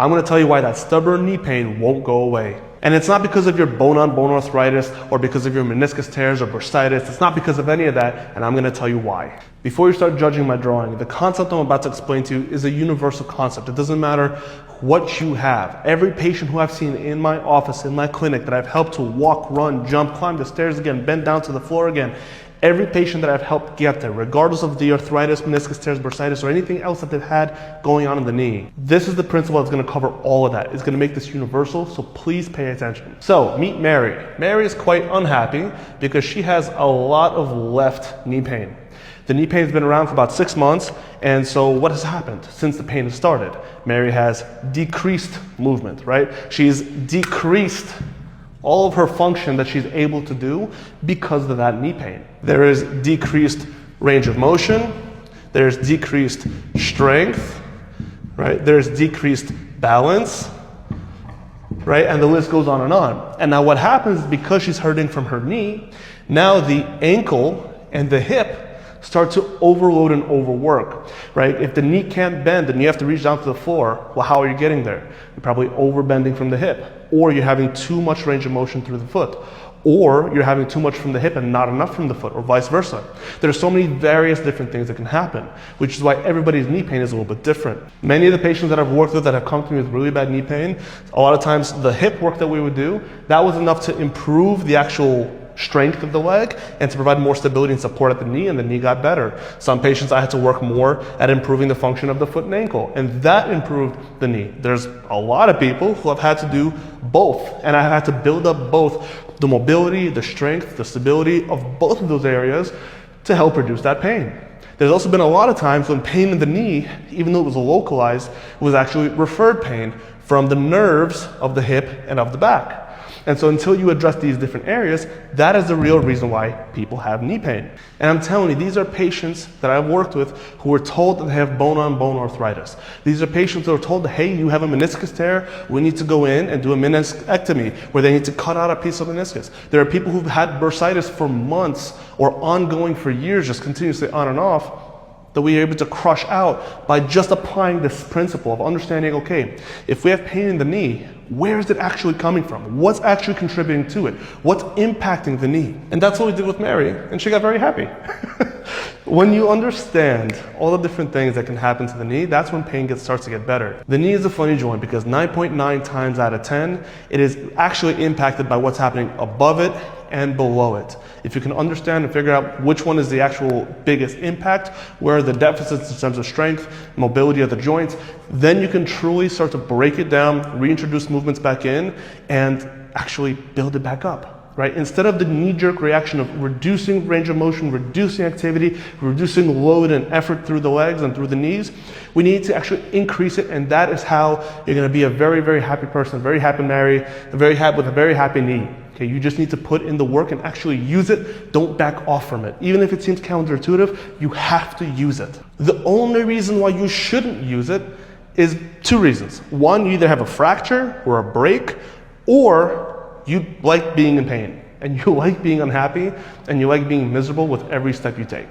I'm going to tell you why that stubborn knee pain won't go away. And it's not because of your bone-on-bone arthritis or because of your meniscus tears or bursitis. It's not because of any of that, and I'm going to tell you why. Before you start judging my drawing, the concept I'm about to explain to you is a universal concept. It doesn't matter what you have. Every patient who I've seen in my office, in my clinic, that I've helped to walk, run, jump, climb the stairs again, bend down to the floor again, every patient that I've helped get there, regardless of the arthritis, meniscus tears, bursitis, or anything else that they've had going on in the knee, this is the principle that's going to cover all of that. It's going to make this universal, so please pay attention. So, meet Mary. Mary is quite unhappy because she has a lot of left knee pain. The knee pain has been around for about 6 months, and so what has happened since the pain has started? Mary has decreased movement, right? She's decreased all of her function that she's able to do because of that knee pain. There is decreased range of motion, there's decreased strength, right? There's decreased balance, right? And the list goes on. And now what happens is because she's hurting from her knee, now the ankle and the hip start to overload and overwork, right? If the knee can't bend and you have to reach down to the floor, well, how are you getting there? You're probably overbending from the hip, or you're having too much range of motion through the foot, or you're having too much from the hip and not enough from the foot, or vice versa. There's so many various different things that can happen, which is why everybody's knee pain is a little bit different. Many of the patients that I've worked with that have come to me with really bad knee pain, a lot of times the hip work that we would do, that was enough to improve the actual strength of the leg and to provide more stability and support at the knee, and the knee got better. Some patients I had to work more at improving the function of the foot and ankle, and that improved the knee. There's a lot of people who have had to do both, and I had to build up both the mobility, the strength, the stability of both of those areas to help reduce that pain. There's also been a lot of times when pain in the knee, even though it was localized, was actually referred pain from the nerves of the hip and of the back. And so until you address these different areas, that is the real reason why people have knee pain. And I'm telling you, these are patients that I've worked with who were told that they have bone-on-bone arthritis. These are patients that are told that, hey, you have a meniscus tear, we need to go in and do a meniscectomy, where they need to cut out a piece of meniscus. There are people who've had bursitis for months or ongoing for years, just continuously on and off, that we are able to crush out by just applying this principle of understanding, okay, if we have pain in the knee, where is it actually coming from? What's actually contributing to it? What's impacting the knee? And that's what we did with Mary, and she got very happy. When you understand all the different things that can happen to the knee, that's when pain starts to get better. The knee is a funny joint because 9.9 times out of 10, it is actually impacted by what's happening above it and below it. If you can understand and figure out which one is the actual biggest impact, where are the deficits in terms of strength, mobility of the joints, then you can truly start to break it down, reintroduce movements back in, and actually build it back up. Right? Instead of the knee-jerk reaction of reducing range of motion, reducing activity, reducing load and effort through the legs and through the knees, we need to actually increase it, and that is how you're going to be a very, very happy person, a very happy Mary, with a very happy knee. Okay, you just need to put in the work and actually use it. Don't back off from it. Even if it seems counterintuitive, you have to use it. The only reason why you shouldn't use it is two reasons. One, you either have a fracture or a break, or you like being in pain, and you like being unhappy, and you like being miserable with every step you take.